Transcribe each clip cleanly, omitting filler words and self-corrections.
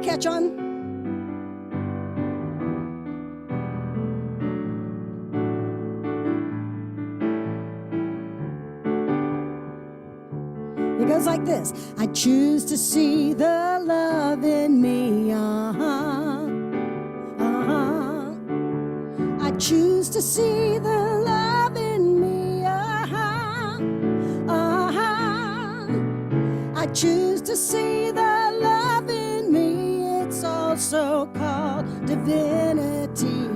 catch on? It goes like this. I choose to see the love in me. I choose to see the love in me. I choose to see the love in me. It's also called divinity.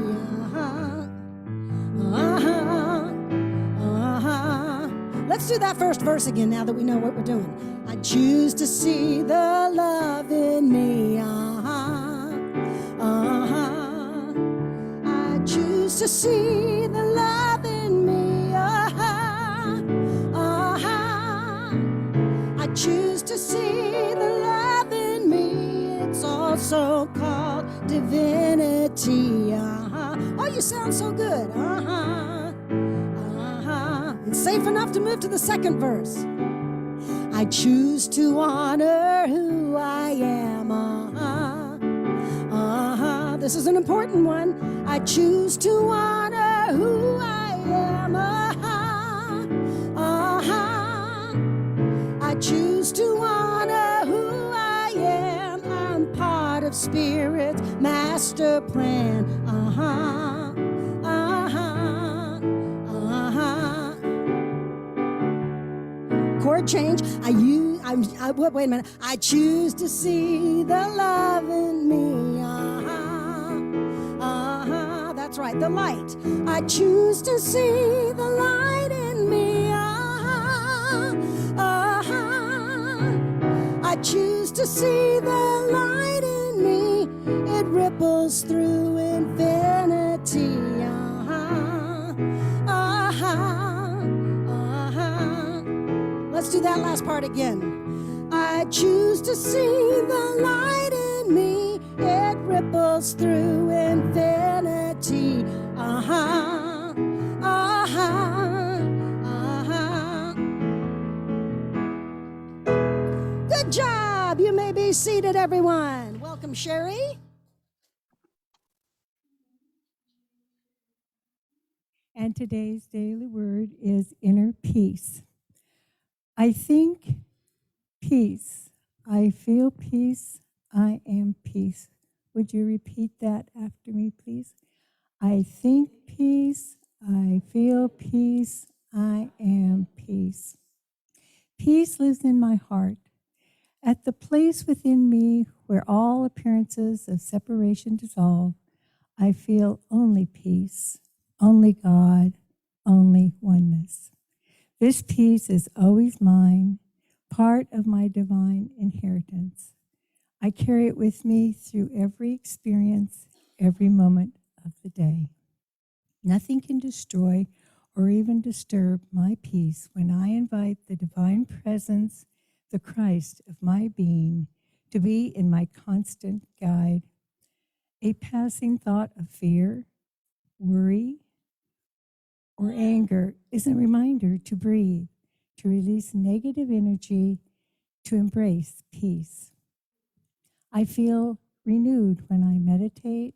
Let's do that first verse again now that we know what we're doing. I choose to see the love in me. I choose to see the love in me. I choose to see the love in me. It's also called divinity. Oh, you sound so good. It's safe enough to move to the second verse. I choose to honor who I am. This is an important one. I choose to honor who I am. I choose to honor who I am. I'm part of Spirit's master plan. Chord change. Wait a minute. I choose to see the love in me. That's right, the light. I choose to see the light in me. I choose to see the light in me. It ripples through infinity. Let's do that last part again. I choose to see the light in me. It ripples through infinity. Good job. You may be seated, everyone. Welcome, Sherry. And today's daily word is inner peace. I think peace. I feel peace. I am peace. Would you repeat that after me, please? I think peace. I feel peace. I am peace. Peace lives in my heart. At the place within me where all appearances of separation dissolve, I feel only peace, only God, only oneness. This peace is always mine, part of my divine inheritance. I carry it with me through every experience, every moment of the day. Nothing can destroy or even disturb my peace when I invite the divine presence, the Christ of my being, to be in my constant guide. A passing thought of fear, worry, or anger is a reminder to breathe, to release negative energy, to embrace peace. I feel renewed when I meditate,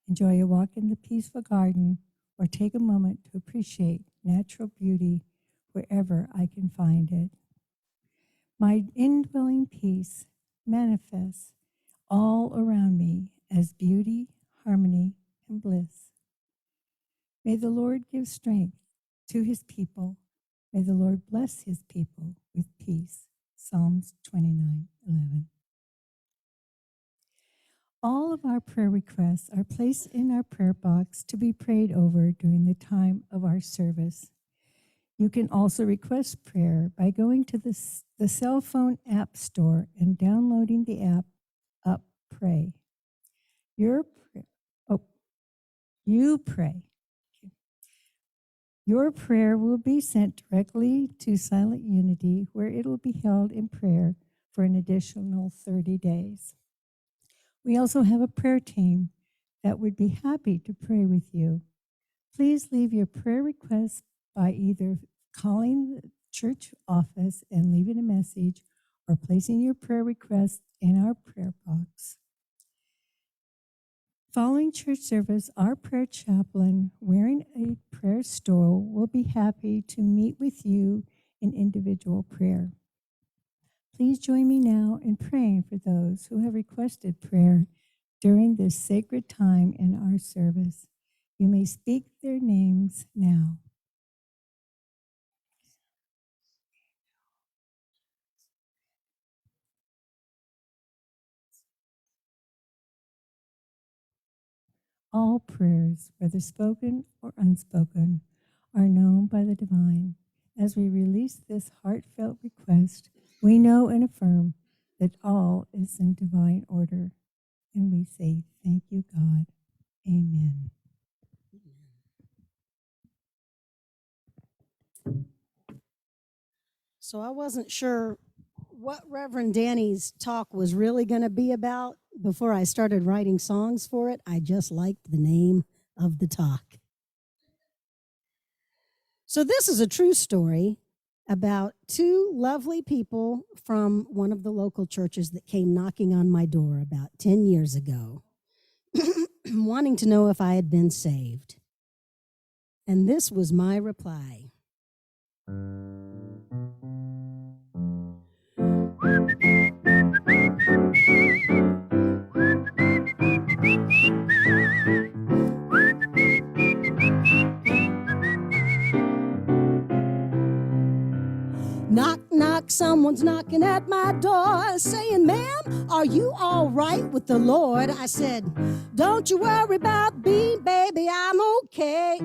enjoy a walk in the peaceful garden, or take a moment to appreciate natural beauty wherever I can find it. My indwelling peace manifests all around me as beauty, harmony, and bliss. May the Lord give strength to his people. May the Lord bless his people with peace. Psalms 29:11. All of our prayer requests are placed in our prayer box to be prayed over during the time of our service. You can also request prayer by going to the cell phone app store and downloading the app Up Pray. You pray. Your prayer will be sent directly to Silent Unity, where it will be held in prayer for an additional 30 days. We also have a prayer team that would be happy to pray with you. Please leave your prayer requests by either calling the church office and leaving a message or placing your prayer request in our prayer box. Following church service, our prayer chaplain, wearing a prayer stole, will be happy to meet with you in individual prayer. Please join me now in praying for those who have requested prayer during this sacred time in our service. You may speak their names now. All prayers, whether spoken or unspoken, are known by the divine. As we release this heartfelt request, we know and affirm that all is in divine order. And we say, thank you, God. Amen. So I wasn't sure what Reverend Danny's talk was really going to be about before I started writing songs for it. I just liked the name of the talk. So this is a true story about two lovely people from one of the local churches that came knocking on my door about 10 years ago, wanting to know if I had been saved. And this was my reply. Knock, knock, someone's knocking at my door, saying, ma'am, are you all right with the Lord? I said, don't you worry about me, baby, I'm okay.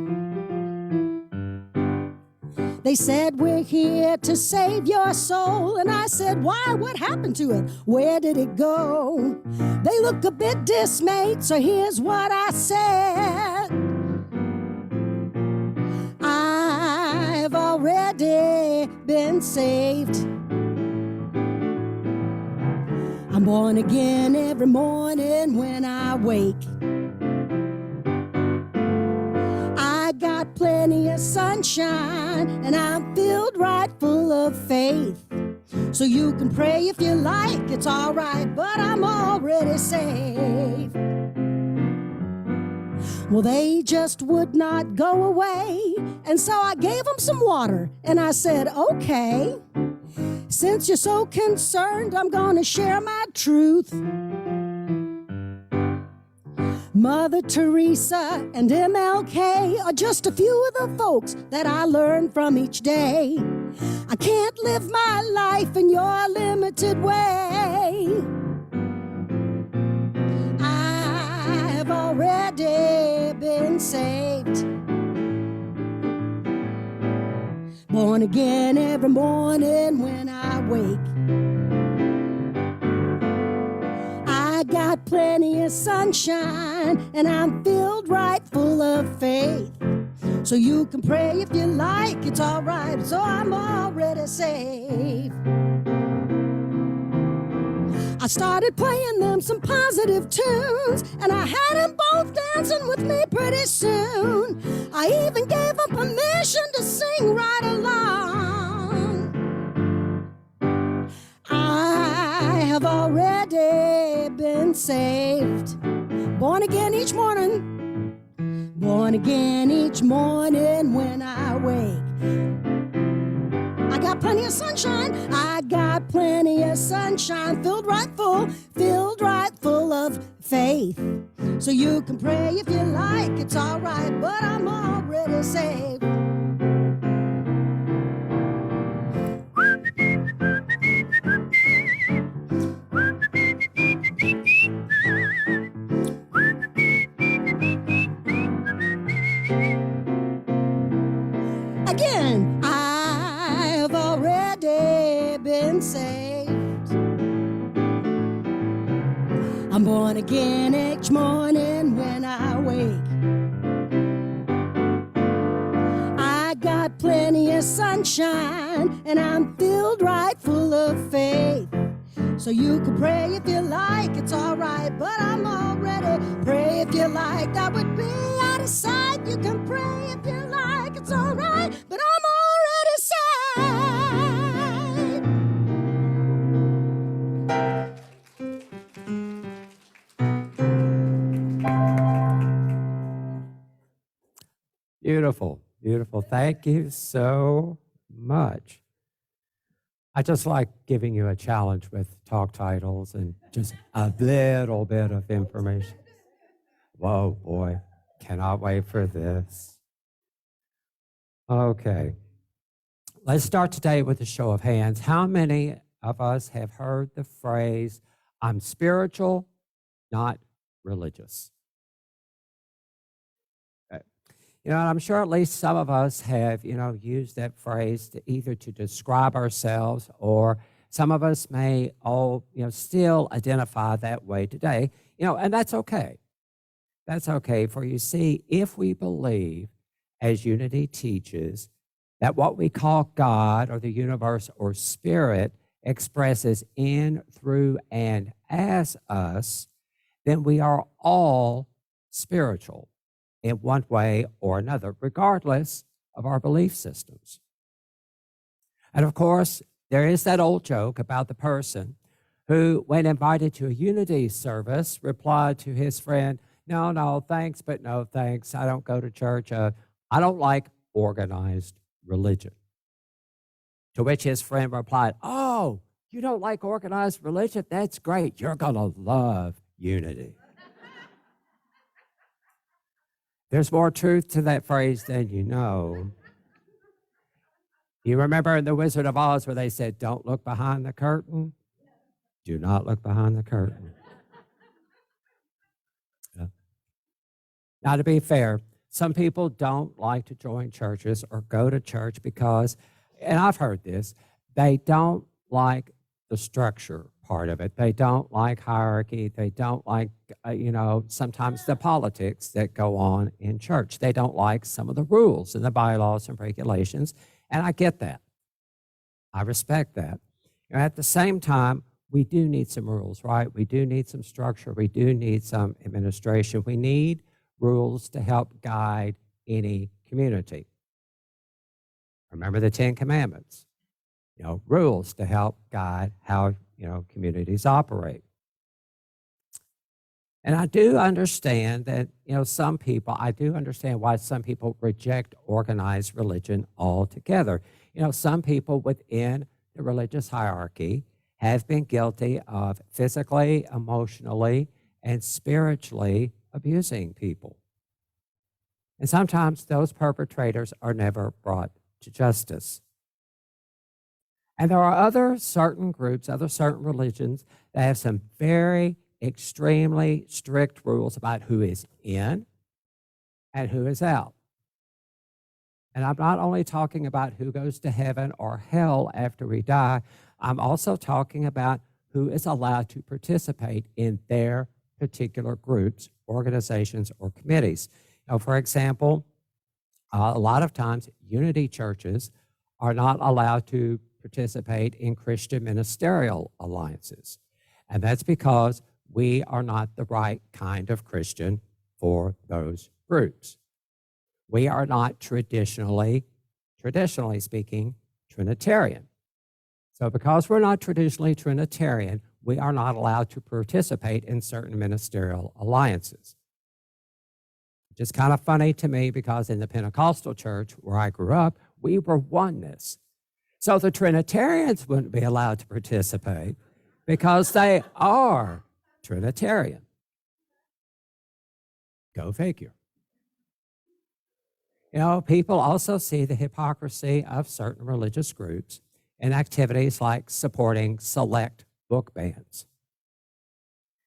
They said, we're here to save your soul. And I said, why? What happened to it? Where did it go? They look a bit dismayed, so here's what I said. I've already been saved. I'm born again every morning when I wake. I got plenty of sunshine and I'm filled right full of faith. So you can pray if you like, it's all right, but I'm already saved. Well, they just would not go away, and so I gave them some water, and I said, okay, since you're so concerned, I'm gonna share my truth. Mother Teresa and MLK are just a few of the folks that I learned from each day. I can't live my life in your limited way. I've already been saved. Born again every morning when I wake. I got plenty of sunshine and I'm filled right full of faith. So you can pray if you like, it's all right, so I'm already saved. I started playing them some positive tunes, and I had them both dancing with me pretty soon. I even gave them permission to sing right along. I have already been saved. Born again each morning. Born again each morning when I wake. I got plenty of sunshine. I got plenty of sunshine. Filled right full of faith. So you can pray if you like, it's all right, but I'm already saved. Again, I've already been saved. I'm born again each morning when I wake. I got plenty of sunshine and I'm filled right full of faith. So you can pray if you like, it's all right, but I'm already pray if you like. That would be out of sight. You can pray if you like, it's all right, but I'm already saved. Beautiful. Thank you so much. I just like giving you a challenge with talk titles and just a little bit of information. Whoa, boy, cannot wait for this. Okay, let's start today with a show of hands. How many of us have heard the phrase, I'm spiritual, not religious? You know, I'm sure at least some of us have, used that phrase to either to describe ourselves, or some of us may still identify that way today, and that's okay. That's okay. For you see, if we believe, as Unity teaches, that what we call God or the universe or spirit expresses in, through, and as us, then we are all spiritual in one way or another, regardless of our belief systems. And of course, there is that old joke about the person who, when invited to a Unity service, replied to his friend, no, thanks, but no thanks. I don't go to church. I don't like organized religion. To which his friend replied, oh, you don't like organized religion? That's great. You're going to love Unity. There's more truth to that phrase than you know. You remember in The Wizard of Oz where they said, don't look behind the curtain? Do not look behind the curtain. Yeah. Now, to be fair, some people don't like to join churches or go to church because, and I've heard this, they don't like the structure part of it. They don't like hierarchy. They don't like, sometimes the politics that go on in church. They don't like some of the rules and the bylaws and regulations, and I get that. I respect that. At the same time, we do need some rules, right? We do need some structure. We do need some administration. We need rules to help guide any community. Remember the 10 Commandments, rules to help guide how, communities operate. And I do understand that, I do understand why some people reject organized religion altogether. Some people within the religious hierarchy have been guilty of physically, emotionally, and spiritually abusing people. And sometimes those perpetrators are never brought to justice. And there are other certain groups, other certain religions that have some very extremely strict rules about who is in and who is out. And I'm not only talking about who goes to heaven or hell after we die, I'm also talking about who is allowed to participate in their particular groups, organizations, or committees. For example, a lot of times Unity churches are not allowed to participate in Christian ministerial alliances. And that's because we are not the right kind of Christian for those groups. We are not traditionally speaking, Trinitarian. So because we're not traditionally Trinitarian, we are not allowed to participate in certain ministerial alliances. Which is kind of funny to me because in the Pentecostal church where I grew up, we were oneness. So the Trinitarians wouldn't be allowed to participate because they are Trinitarian. Go figure. People also see the hypocrisy of certain religious groups in activities like supporting select book bans.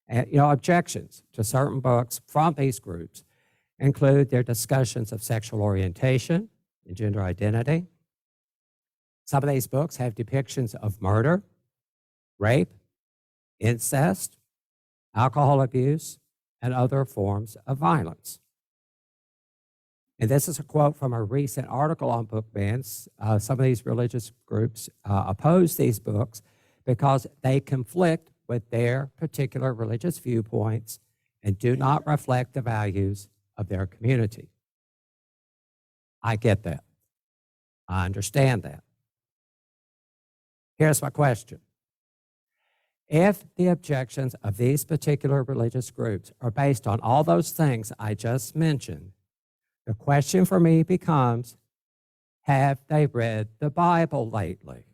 And, objections to certain books from these groups include their discussions of sexual orientation and gender identity. Some of these books have depictions of murder, rape, incest, alcohol abuse, and other forms of violence. And this is a quote from a recent article on book bans. Some of these religious groups oppose these books because they conflict with their particular religious viewpoints and do not reflect the values of their community. I get that. I understand that. Here's my question. If the objections of these particular religious groups are based on all those things I just mentioned, the question for me becomes, Have they read the Bible lately?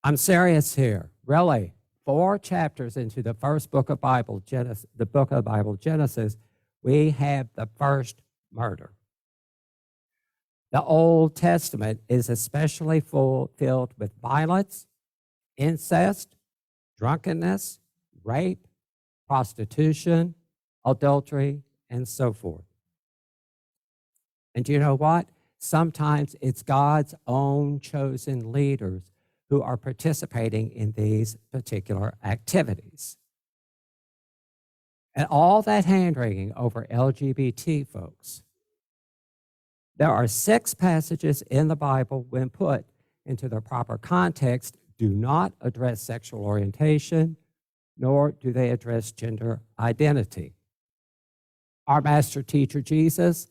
I'm serious here. Really, 4 chapters into the first book of Bible, Genesis, the book of the Bible, Genesis, we have the first murder. The Old Testament is especially filled with violence, incest, drunkenness, rape, prostitution, adultery, and so forth. And do you know what? Sometimes it's God's own chosen leaders who are participating in these particular activities. And all that hand-wringing over LGBT folks. There are 6 passages in the Bible, when put into their proper context, do not address sexual orientation, nor do they address gender identity. Our master teacher, Jesus,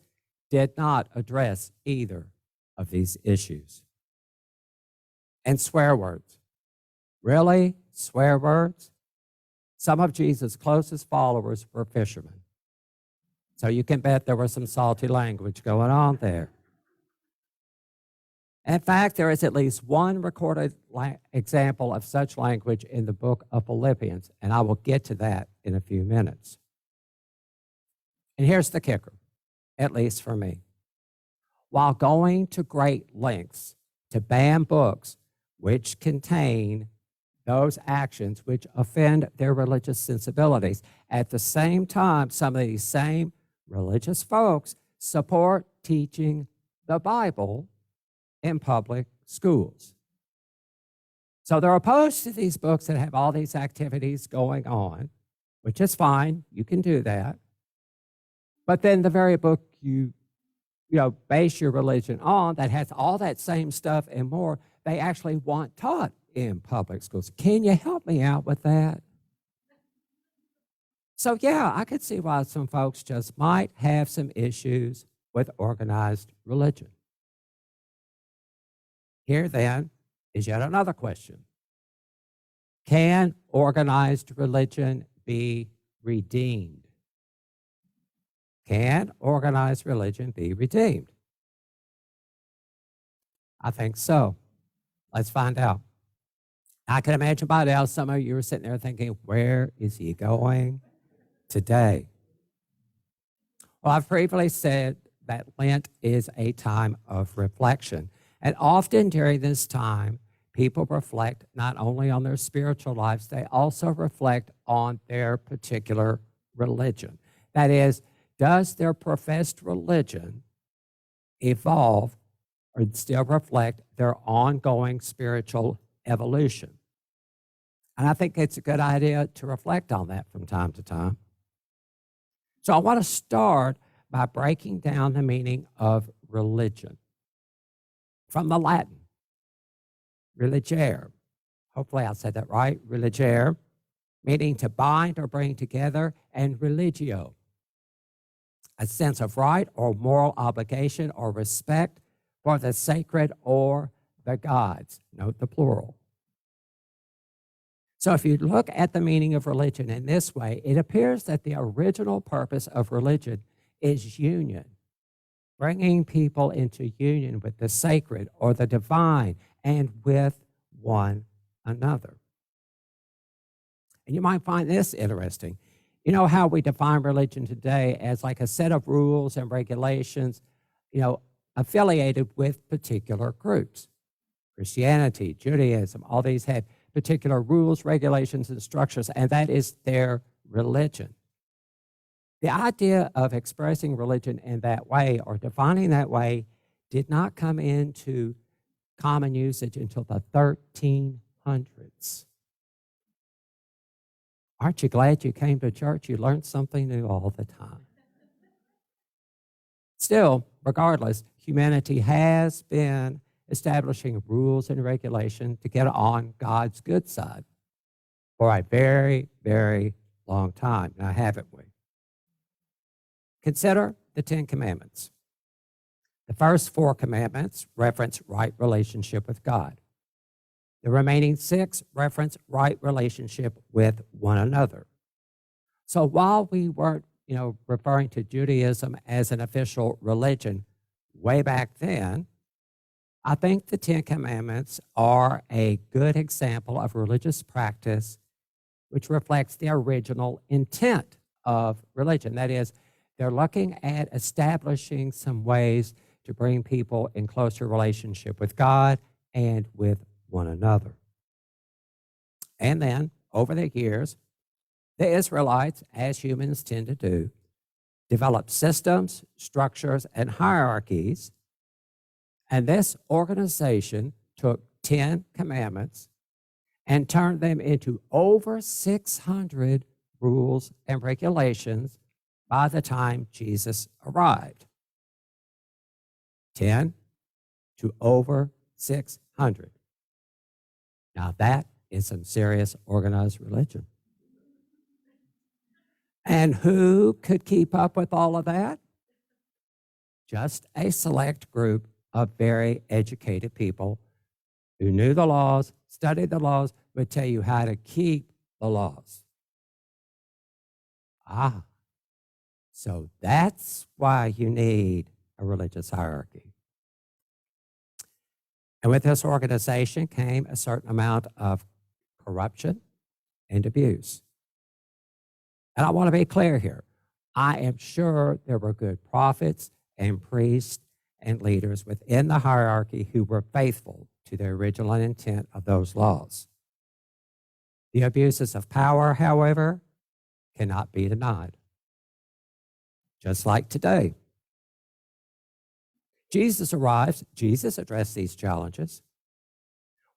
did not address either of these issues. And swear words. Really? Swear words? Some of Jesus' closest followers were fishermen. So you can bet there was some salty language going on there. In fact, there is at least one recorded example of such language in the book of Philippians, and I will get to that in a few minutes. And here's the kicker, at least for me. While going to great lengths to ban books which contain those actions which offend their religious sensibilities, at the same time, some of these same religious folks support teaching the Bible in public schools. So they're opposed to these books that have all these activities going on, which is fine. You can do that. But then the very book you base your religion on that has all that same stuff and more, they actually want taught in public schools. Can you help me out with that? So yeah, I could see why some folks just might have some issues with organized religion. Here then is yet another question. Can organized religion be redeemed? Can organized religion be redeemed? I think so. Let's find out. I can imagine by now some of you are sitting there thinking, where is he going today? Well, I've previously said that Lent is a time of reflection. And often during this time, people reflect not only on their spiritual lives, they also reflect on their particular religion. That is, does their professed religion evolve or still reflect their ongoing spiritual evolution? And I think it's a good idea to reflect on that from time to time. So I want to start by breaking down the meaning of religion. From the Latin, religere. Hopefully I said that right, religere, meaning to bind or bring together, and religio, a sense of right or moral obligation or respect for the sacred or the gods. Note the plural. So if you look at the meaning of religion in this way, it appears that the original purpose of religion is union, bringing people into union with the sacred or the divine and with one another. And you might find this interesting. You know how we define religion today as like a set of rules and regulations, affiliated with particular groups. Christianity, Judaism, all these have particular rules, regulations, and structures, and that is their religion. The idea of expressing religion in that way or defining that way did not come into common usage until the 1300s. Aren't you glad you came to church? You learned something new all the time. Still, regardless, humanity has been establishing rules and regulation to get on God's good side for a very, very long time. Now, haven't we? Consider the 10 Commandments. The first 4 commandments reference right relationship with God. The remaining 6 reference right relationship with one another. So while we weren't, referring to Judaism as an official religion, way back then, I think the Ten Commandments are a good example of religious practice which reflects the original intent of religion. That is, they're looking at establishing some ways to bring people in closer relationship with God and with one another. And then, over the years, the Israelites, as humans tend to do, developed systems, structures, and hierarchies. And this organization took 10 commandments and turned them into over 600 rules and regulations by the time Jesus arrived. 10 to over 600. Now that is some serious organized religion. And who could keep up with all of that? Just a select group of very educated people who knew the laws, studied the laws, would tell you how to keep the laws. So that's why you need a religious hierarchy. And with this organization came a certain amount of corruption and abuse. And I want to be clear here. I am sure there were good prophets and priests and leaders within the hierarchy who were faithful to the original intent of those laws. The abuses of power, however, cannot be denied. Just like today. Jesus arrives. Jesus addressed these challenges.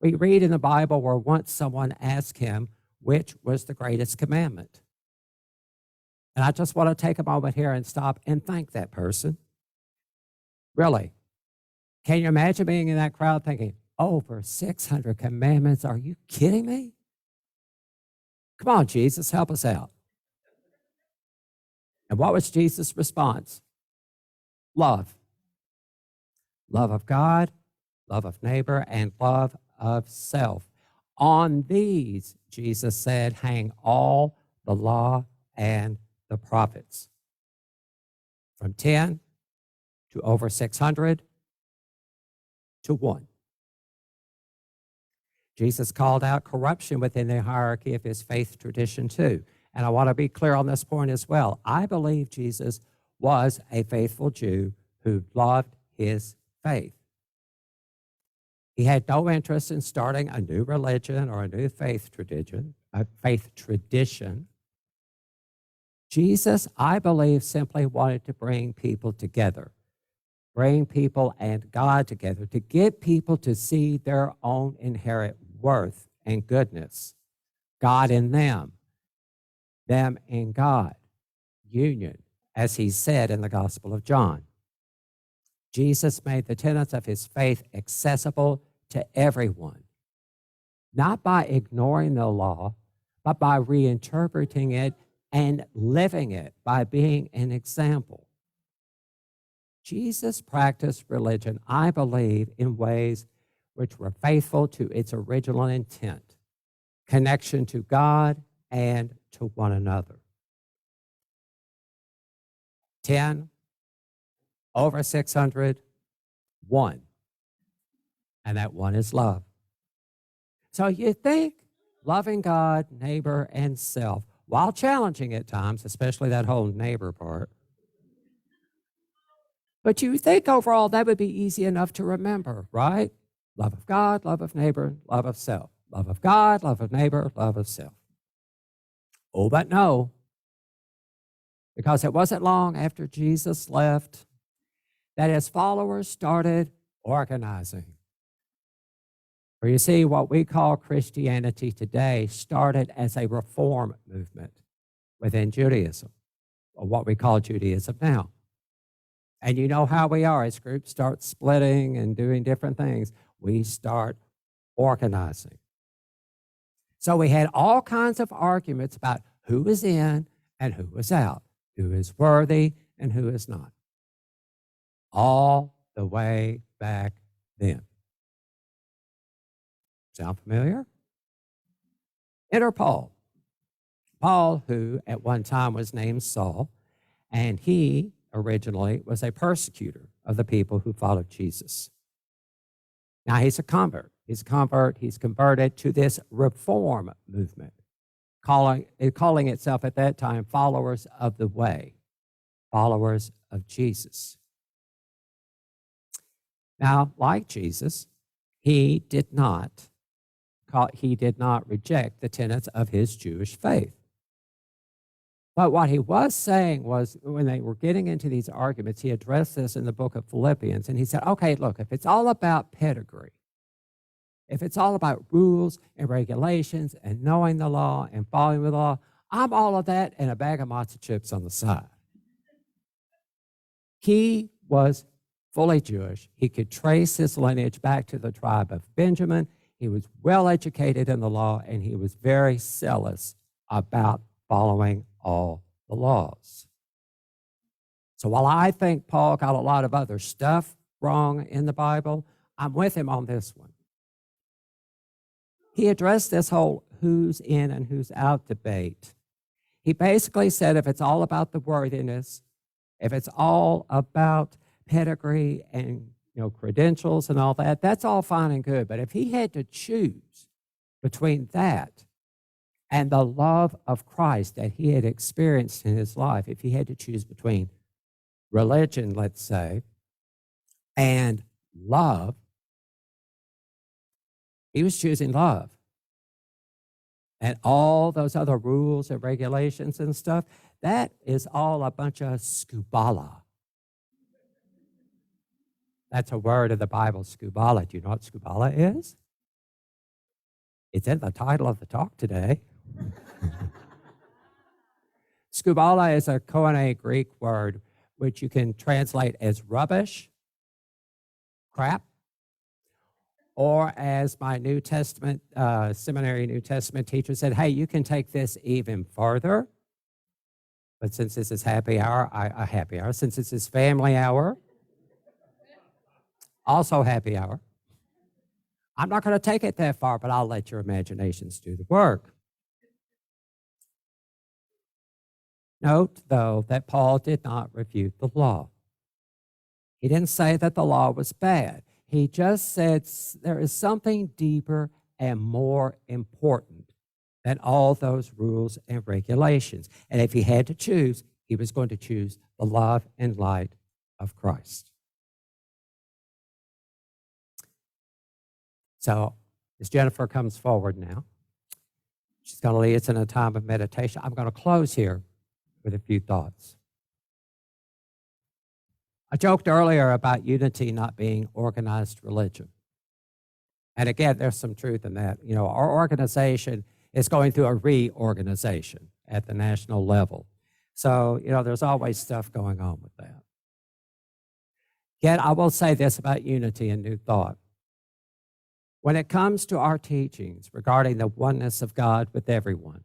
We read in the Bible where once someone asked him which was the greatest commandment. And I just want to take a moment here and stop and thank that person. Really. Can you imagine being in that crowd thinking, over 600 commandments? Are you kidding me? Come on, Jesus, help us out. And what was Jesus' response? Love. Love of God, love of neighbor, and love of self. On these, Jesus said, hang all the law and the prophets. From 10 to over 600 to 1. Jesus called out corruption within the hierarchy of his faith tradition too. And I want to be clear on this point as well. I believe Jesus was a faithful Jew who loved his faith. He had no interest in starting a new religion or a new faith tradition. Jesus, I believe, simply wanted to bring people together, bring people and God together, to get people to see their own inherent worth and goodness, God in them in God, union, as he said in the Gospel of John. Jesus made the tenets of his faith accessible to everyone, not by ignoring the law, but by reinterpreting it and living it, by being an example. Jesus practiced religion, I believe, in ways which were faithful to its original intent, connection to God and to one another. 10, over 600, 1. And that one is love. So you think loving God, neighbor, and self, while challenging at times, especially that whole neighbor part, but you think overall that would be easy enough to remember, right? Love of God, love of neighbor, love of self. Love of God, love of neighbor, love of self. Oh, but no. Because it wasn't long after Jesus left that his followers started organizing. For you see, what we call Christianity today started as a reform movement within Judaism, or what we call Judaism now. And you know how we are as groups start splitting and doing different things. We start organizing. So we had all kinds of arguments about who was in and who was out, who is worthy and who is not. All the way back then. Sound familiar? Enter Paul. Paul, who at one time was named Saul, and he originally was a persecutor of the people who followed Jesus. Now he's a convert. He's a convert. He's converted to this reform movement, calling itself at that time followers of the way, followers of Jesus. Now, like Jesus, he did not reject the tenets of his Jewish faith. But what he was saying was, when they were getting into these arguments, he addressed this in the book of Philippians, and he said, okay, look, if it's all about pedigree, if it's all about rules and regulations and knowing the law and following the law, I'm all of that and a bag of matzo chips on the side. He was fully Jewish. He could trace his lineage back to the tribe of Benjamin. He was well educated in the law, and he was very zealous about following all the laws. So while I think Paul got a lot of other stuff wrong in the Bible, I'm with him on this one. He addressed this whole who's in and who's out debate. He basically said if it's all about the worthiness, if it's all about pedigree and credentials and all that, that's all fine and good. But if he had to choose between that and the love of Christ that he had experienced in his life, if he had to choose between religion, let's say, and love, he was choosing love. And all those other rules and regulations and stuff, that is all a bunch of skubala. That's a word in the Bible, skubala. Do you know what skubala is? It's in the title of the talk today. Skubala is a Koine Greek word which you can translate as rubbish, crap, or as my New Testament, seminary New Testament teacher said, hey, you can take this even further. But since this is happy hour, since this is family hour, also happy hour, I'm not going to take it that far, but I'll let your imaginations do the work. Note, though, that Paul did not refute the law. He didn't say that the law was bad. He just said there is something deeper and more important than all those rules and regulations. And if he had to choose, he was going to choose the love and light of Christ. So as Jennifer comes forward now, she's going to lead us in a time of meditation. I'm going to close here with a few thoughts. I joked earlier about unity not being organized religion. And again, there's some truth in that. Our organization is going through a reorganization at the national level. So, there's always stuff going on with that. Yet, I will say this about unity and New Thought. When it comes to our teachings regarding the oneness of God with everyone,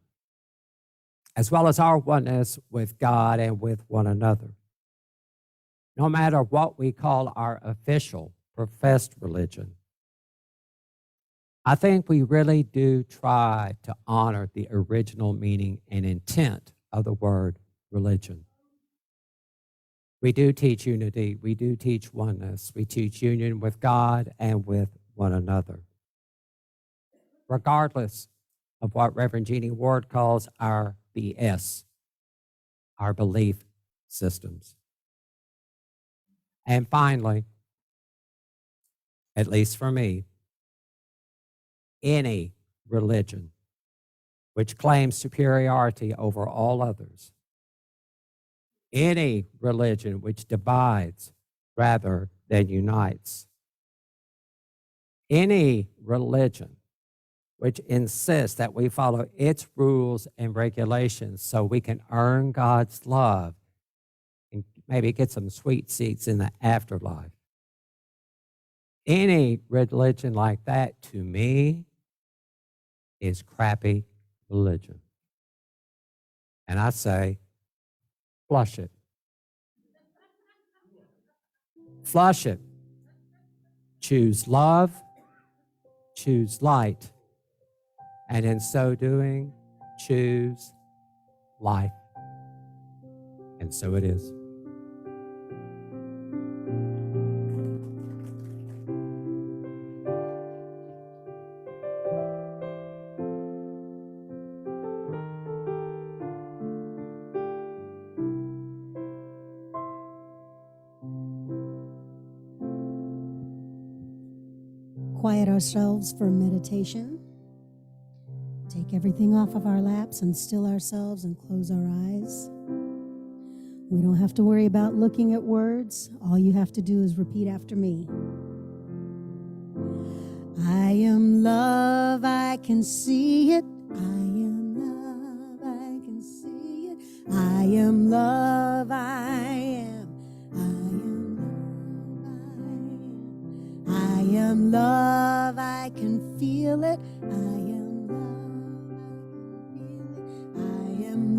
as well as our oneness with God and with one another, no matter what we call our official professed religion, I think we really do try to honor the original meaning and intent of the word religion. We do teach unity. We do teach oneness. We teach union with God and with one another. Regardless of what Reverend Jeannie Ward calls our BS, our belief systems. And finally, at least for me, any religion which claims superiority over all others, any religion which divides rather than unites, any religion which insists that we follow its rules and regulations so we can earn God's love and maybe get some sweet seats in the afterlife. Any religion like that, to me, is crappy religion. And I say, flush it. Flush it. Choose love, choose light, and in so doing, choose life. And so it is. quiet ourselves for meditation. Take everything off of our laps and still ourselves and close our eyes. We don't have to worry about looking at words. All you have to do is repeat after me. I am love, I can see it. I am love, I can see it. I am love, I am. I am love, I can feel it. I am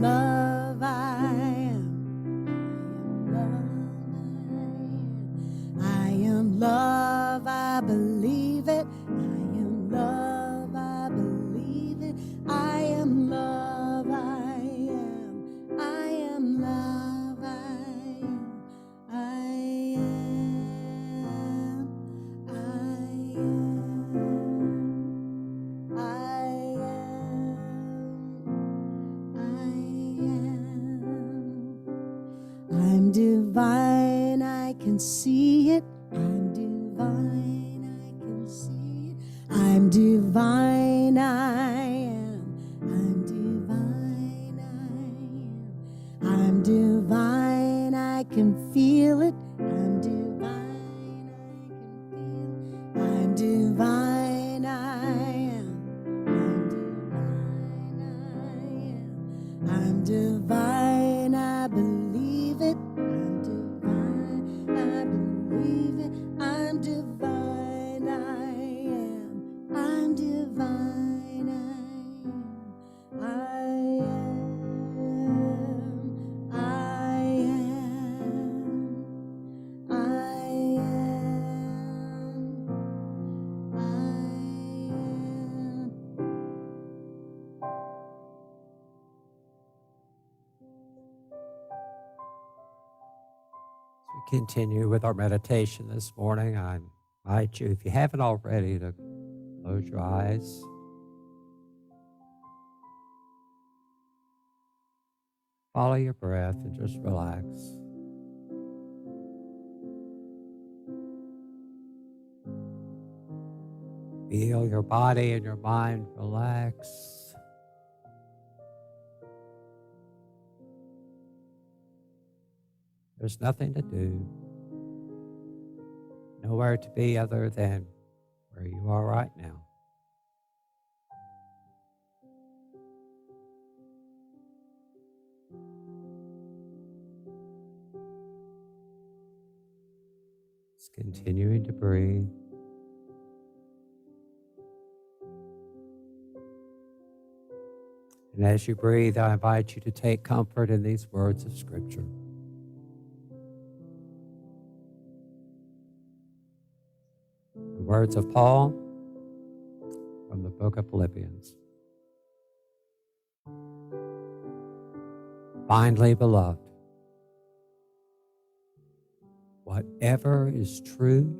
love, I am love, I am love, I believe it. I am love, I believe it. I am love, I am. I am love, I am. I am. I am. I am. I'm divine, I can see it. I'm divine, I can see it. I'm divine, I am. I'm divine, I am. I'm divine, I can feel it. I'm divine, I can feel it. I'm divine, I am. I'm divine, I believe it. I'm divine, I believe it. I'm divine, I am. I'm divine, I am. I am. I am. I am. As we continue with our meditation this morning, I invite you, if you haven't already, to close your eyes. Follow your breath and just relax. Feel your body and your mind relax. There's nothing to do, nowhere to be other than where you are right now. Just continuing to breathe. And as you breathe, I invite you to take comfort in these words of Scripture. The words of Paul from the book of Philippians. Finally, beloved, whatever is true,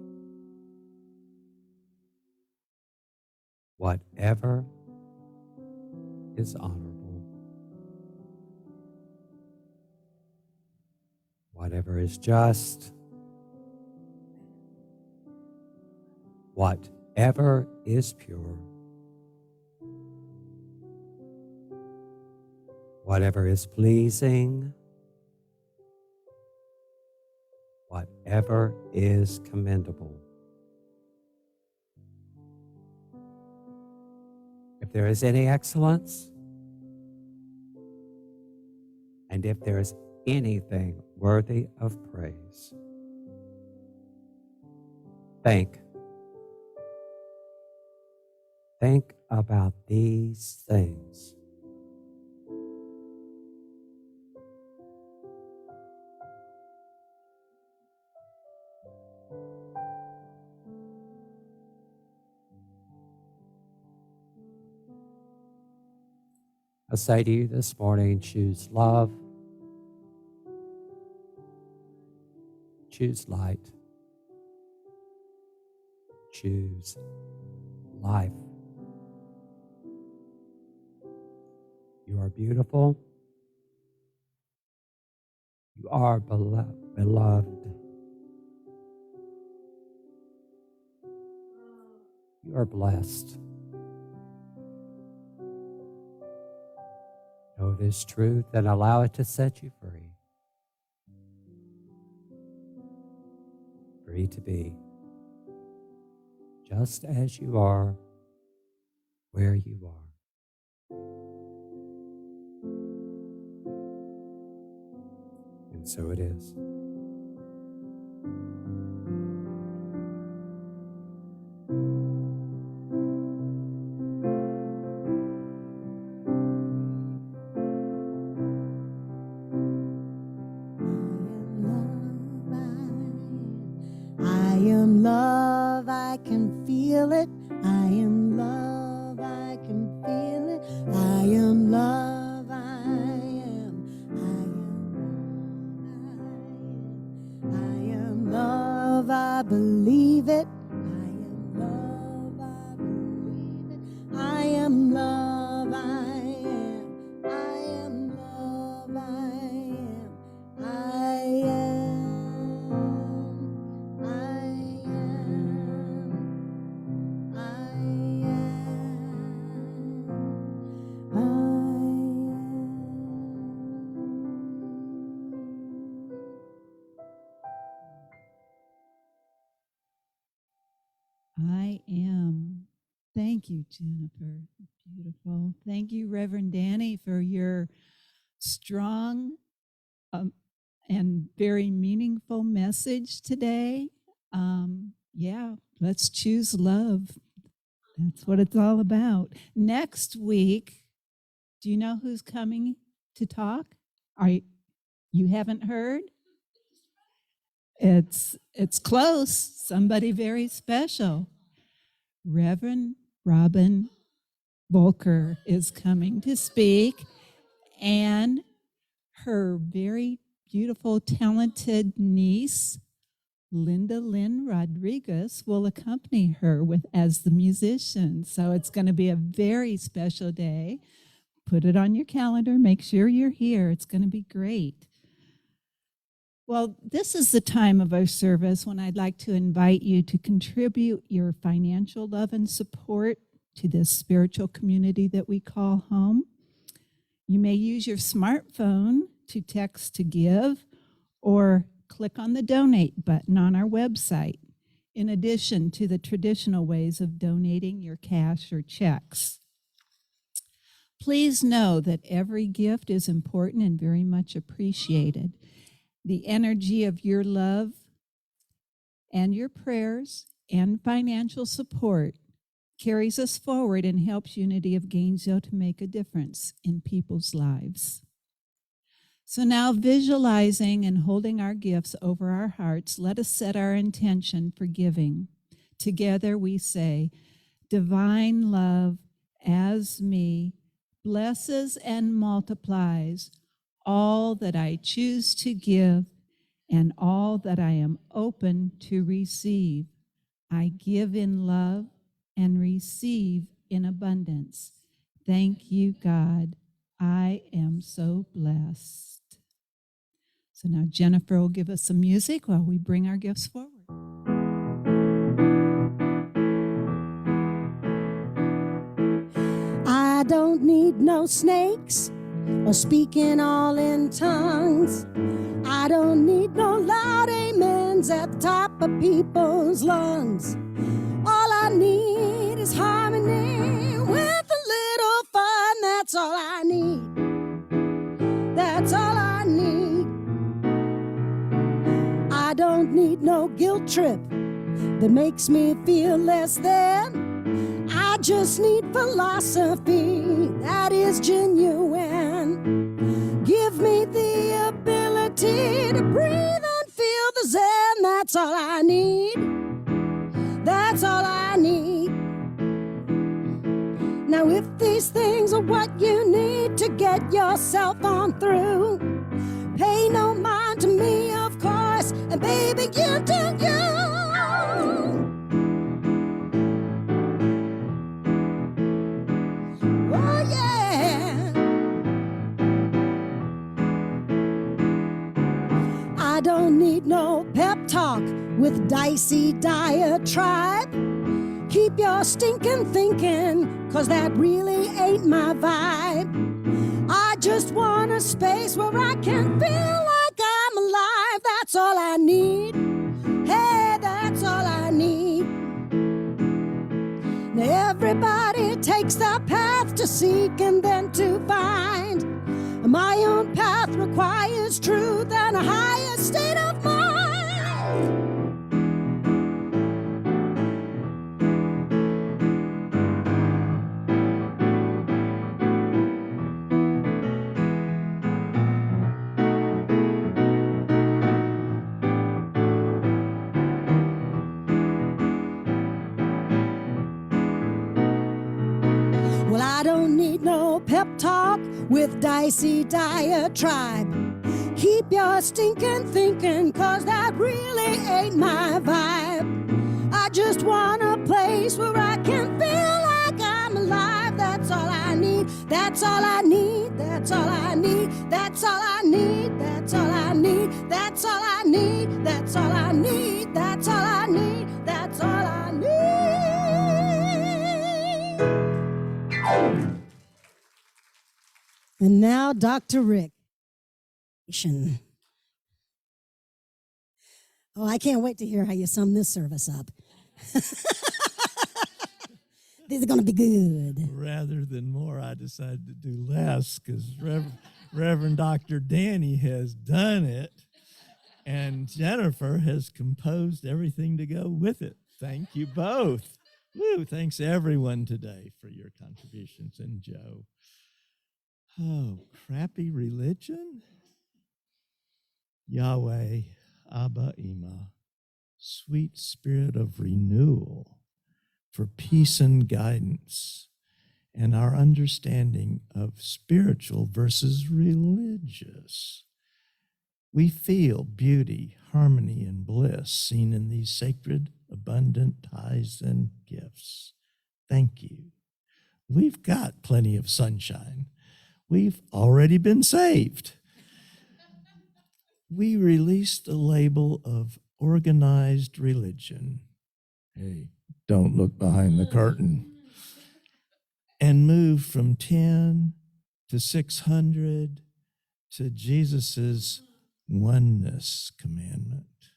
whatever is honorable, whatever is just, whatever is pure, whatever is pleasing, whatever is commendable. If there is any excellence, and if there is anything worthy of praise, think about these things. I say to you this morning, choose love, choose light, choose life. You are beautiful. You are beloved. You are blessed. Know this truth and allow it to set you free. Free to be just as you are, where you are. And so it is. I am love, I can feel it. I am love, I can feel it. I am love, I am love, I believe it. I am love, I believe it. I am love, I am love, I am. I am. Thank you, Jennifer. Beautiful. Thank you, Reverend Danny, for your strong and very meaningful message today. Yeah, let's choose love. That's what it's all about. Next week, do you know who's coming to talk? You haven't heard? It's close. Somebody very special. Reverend Robin Volker is coming to speak, and her very beautiful, talented niece, Linda Lynn Rodriguez, will accompany her as the musician. So it's going to be a very special day. Put it on your calendar. Make sure you're here. It's going to be great. Well, this is the time of our service when I'd like to invite you to contribute your financial love and support to this spiritual community that we call home. You may use your smartphone to text to give or click on the donate button on our website, in addition to the traditional ways of donating your cash or checks. Please know that every gift is important and very much appreciated. The energy of your love and your prayers and financial support carries us forward and helps Unity of Gainesville to make a difference in people's lives. So now, visualizing and holding our gifts over our hearts, let us set our intention for giving. Together we say, divine love as me blesses and multiplies all that I choose to give and all that I am open to receive. I give in love and receive in abundance. Thank you, God. I am so blessed. So now Jennifer will give us some music while we bring our gifts forward. I don't need no snakes or speaking all in tongues. I don't need no loud amens at the top of people's lungs. All I need is harmony with a little fun. That's all I need. That's all I need. I don't need no guilt trip that makes me feel less than. I just need philosophy that is genuine. Give me the ability to breathe and feel the zen. That's all I need. That's all I need. Now if these things are what you need to get yourself on through, pay no mind to me, of course, and baby, you do you. Oh yeah. I don't need no pep talk with dicey diatribe Keep your stinking thinking, 'cause that really ain't my vibe. I just want a space where I can feel like I'm alive. That's all I need. Hey, that's all I need. Now everybody takes their path to seek and then to find. My own path requires truth and a higher state of mind. Well, I don't need no pep talk with dicey diatribe. Keep your stinking thinking, 'cause that really ain't my vibe. I just want a place where I can feel like I'm alive. That's all I need. That's all I need. That's all I need. That's all I need. That's all I need. That's all I need. That's all I need. That's all I need. That's all I need. And now, Dr. Rick. Oh, I can't wait to hear how you sum this service up. These are going to be good. Rather than more, I decided to do less because Reverend Dr. Danny has done it, and Jennifer has composed everything to go with it. Thank you both. Woo, thanks everyone today for your contributions, and Joe. Oh, crappy religion? Yahweh, Abba, Ima, sweet spirit of renewal for peace and guidance and our understanding of spiritual versus religious. We feel beauty, harmony, and bliss seen in these sacred, abundant tithes and gifts. Thank you. We've got plenty of sunshine. We've already been saved. We released the label of organized religion. Hey, don't look behind the curtain. And moved from 10 to 600 to Jesus's oneness commandment.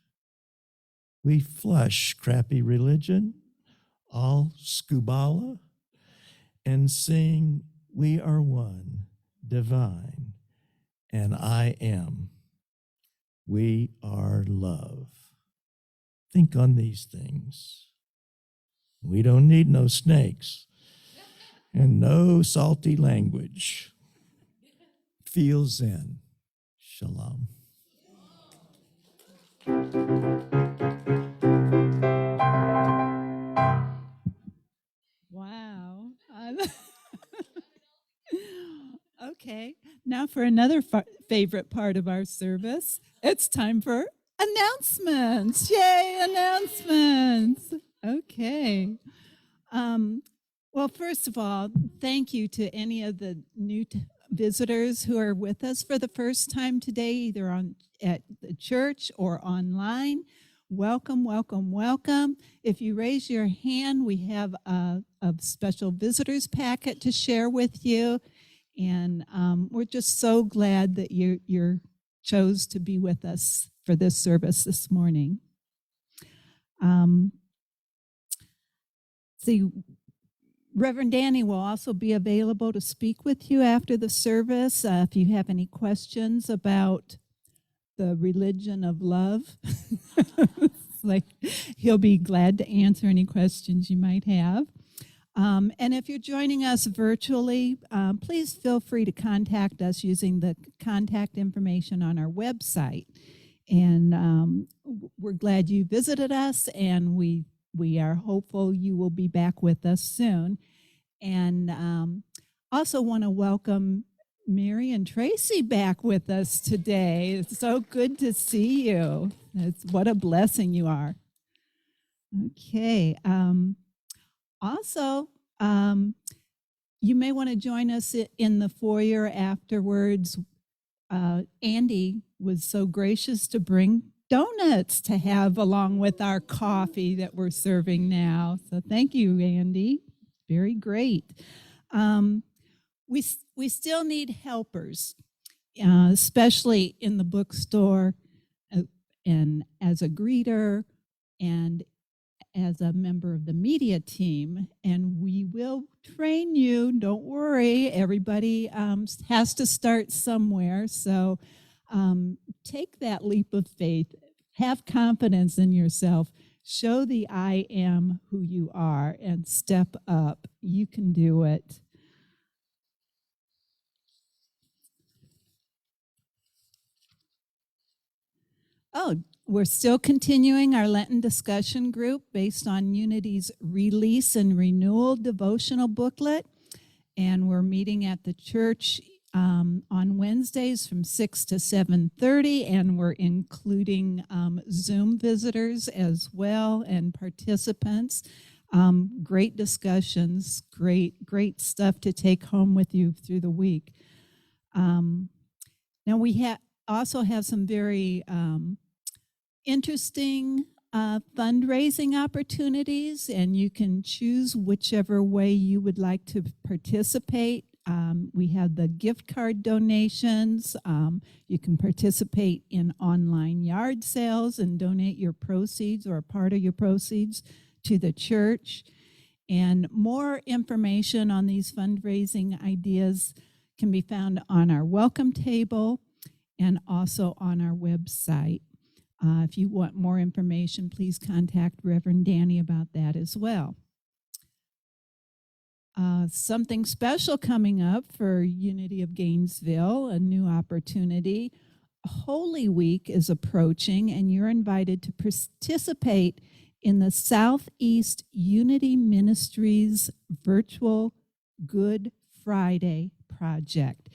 We flush crappy religion, all skubala, and sing, we are one, divine, and I am. We are love. Think on these things. We don't need no snakes and no salty language. Feel Zen. Shalom. Wow. Okay, now for another favorite part of our service. It's time for announcements. Yay, announcements. Okay. Well, first of all, thank you to any of the new visitors who are with us for the first time today, either at the church or online. Welcome, welcome, welcome. If you raise your hand, we have a special visitors packet to share with you. And we're just so glad that you chose to be with us for this service this morning. See, Reverend Danny will also be available to speak with you after the service. If you have any questions about the religion of love, he'll be glad to answer any questions you might have. And if you're joining us virtually, please feel free to contact us using the contact information on our website. And we're glad you visited us, and we are hopeful you will be back with us soon. And also want to welcome Mary and Tracy back with us today. It's so good to see you. What a blessing you are. Okay. Also, you may want to join us in the foyer afterwards. Andy was so gracious to bring donuts to have along with our coffee that we're serving now. So thank you, Andy. Very great. We still need helpers, especially in the bookstore and as a greeter and as a member of the media team. And we will train you. Don't worry. Everybody has to start somewhere. So take that leap of faith. Have confidence in yourself. Show the I am who you are and step up. You can do it. Oh, we're still continuing our Lenten discussion group based on Unity's Release and Renewal devotional booklet. And we're meeting at the church on Wednesdays from 6 to 7:30, and we're including Zoom visitors as well and participants. Great discussions, great stuff to take home with you through the week. Now we also have some very interesting fundraising opportunities, and you can choose whichever way you would like to participate. We have the gift card donations. You can participate in online yard sales and donate your proceeds or a part of your proceeds to the church. And more information on these fundraising ideas can be found on our welcome table and also on our website. If you want more information, please contact Reverend Danny about that as well. Something special coming up for Unity of Gainesville, a new opportunity. Holy Week is approaching, and you're invited to participate in the Southeast Unity Ministries virtual Good Friday project.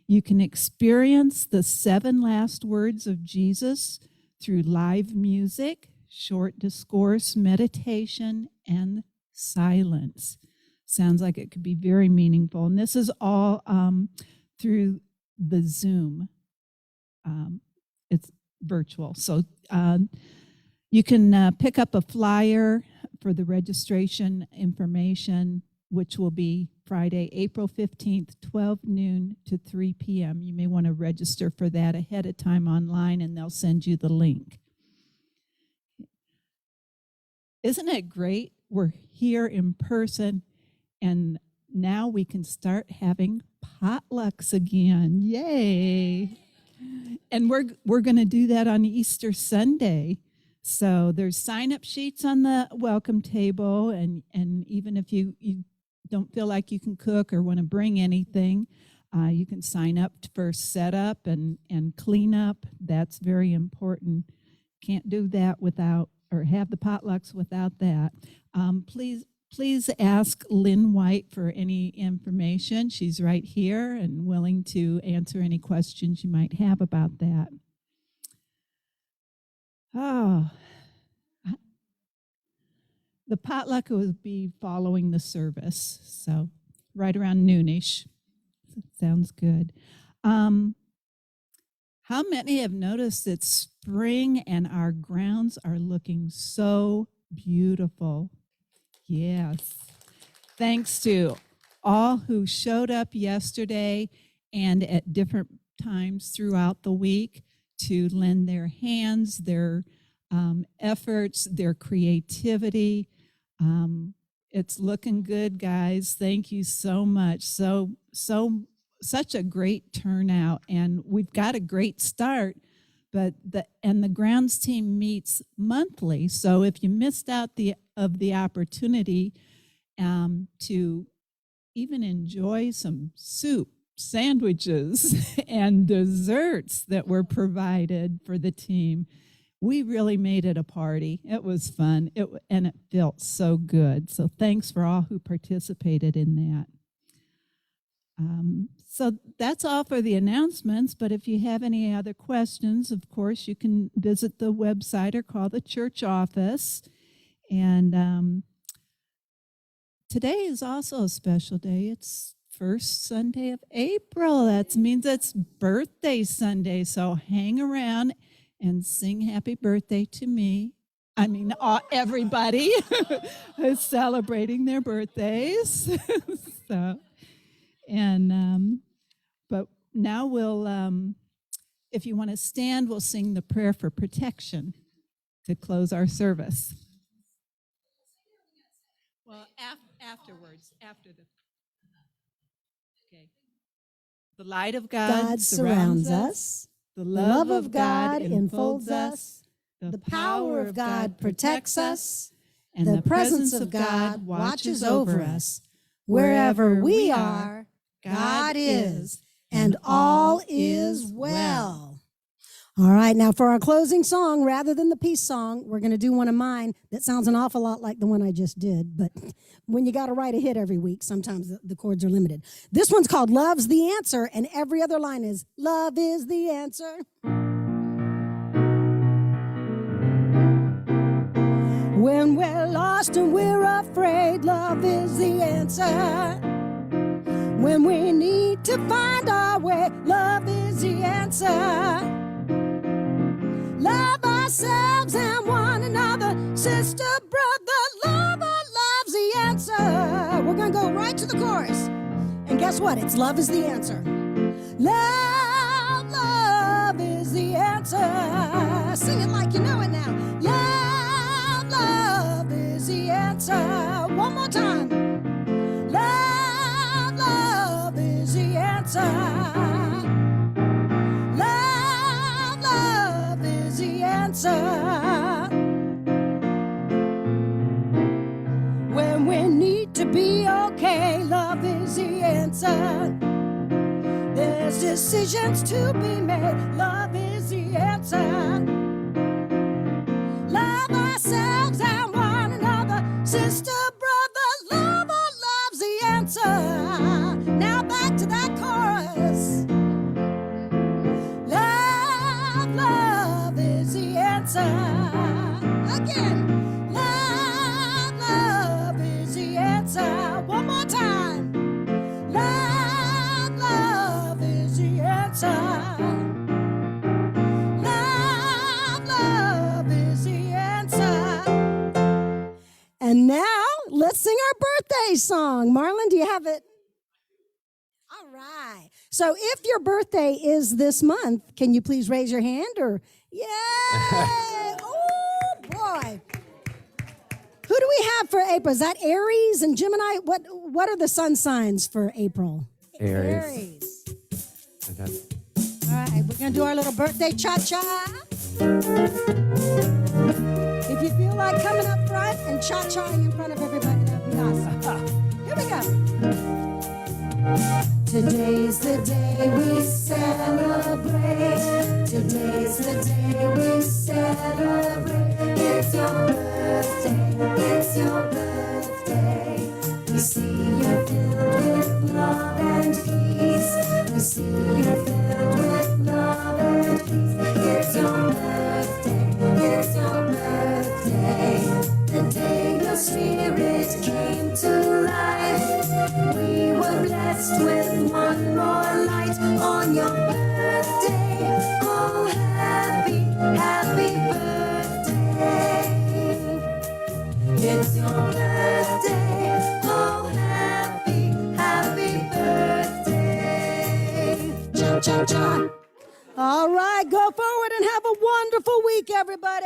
You can experience the 7 last words of Jesus through live music, short discourse, meditation, and silence. Sounds like it could be very meaningful. And this is all through the Zoom. It's virtual. So you can pick up a flyer for the registration information, which will be Friday, April 15th, 12 noon to 3 p.m. You may want to register for that ahead of time online, and they'll send you the link. Isn't it great? We're here in person, and now we can start having potlucks again. Yay! And we're going to do that on Easter Sunday. So there's sign-up sheets on the welcome table, and even if you don't feel like you can cook or want to bring anything, you can sign up for setup and clean up. That's very important. Can't do that without, or have the potlucks without that. Please ask Lynn White for any information. She's right here and willing to answer any questions you might have about that. Oh, the potluck will be following the service, so right around noonish. Sounds good. How many have noticed that spring and our grounds are looking so beautiful? Yes. Thanks to all who showed up yesterday and at different times throughout the week to lend their hands, their efforts, their creativity. It's looking good, guys. Thank you so much. Such a great turnout, and we've got a great start. But the grounds team meets monthly, so if you missed out the opportunity to even enjoy some soup, sandwiches, and desserts that were provided for the team, we really made it a party. It was fun, and it felt so good. So thanks for all who participated in that. So that's all for the announcements, but if you have any other questions, of course, you can visit the website or call the church office. And today is also a special day. It's first Sunday of April. That means it's birthday Sunday, so hang around and sing happy birthday to me. I mean, everybody is celebrating their birthdays. So, and but now we'll, if you want to stand, we'll sing the prayer for protection to close our service. Well, afterwards, after the. Okay. The light of God surrounds us. The love of God enfolds us. The power of God protects us. And the presence of God watches over us. Wherever we are, God is, and all is well. All right, now for our closing song, rather than the peace song, we're going to do one of mine that sounds an awful lot like the one I just did. But when you got to write a hit every week, sometimes the chords are limited. This one's called Love's the Answer, and every other line is, Love is the answer. When we're lost and we're afraid, love is the answer. When we need to find our way, love is the answer. Love ourselves and one another, sister, brother, love's the answer. We're going to go right to the chorus. And guess what? It's love is the answer. Love is the answer. Sing it like you know it now. Love is the answer. One more time. Love is the answer. Love is the answer. When we need to be okay, love is the answer. There's decisions to be made, love is the answer. Love ourselves and one another, sister, brother, love's the answer. Now back to that chorus. Love is the answer. Again, love is the answer. One more time. Love is the answer. And now, let's sing our birthday song. Marlon, do you have it? All right. So if your birthday is this month, can you please raise your hand? Or, yay! Oh, boy. Who do we have for April? Is that Aries and Gemini? What are the sun signs for April? Aries. All right, we're going to do our little birthday cha-cha. If you feel like coming up front and cha-chaing in front of everybody, that would be awesome. Here we go. Today's the day we celebrate. Today's the day we celebrate. It's your birthday. It's your birthday. We see you filled with love and peace. We see you filled with love and peace. It's your birthday. It's your birthday. The day your spirit came to life. We were blessed with one more light on your birthday. Oh, happy, happy birthday. It's your birthday. Oh, happy, happy birthday. Cha, cha, cha. All right, go forward and have a wonderful week, everybody.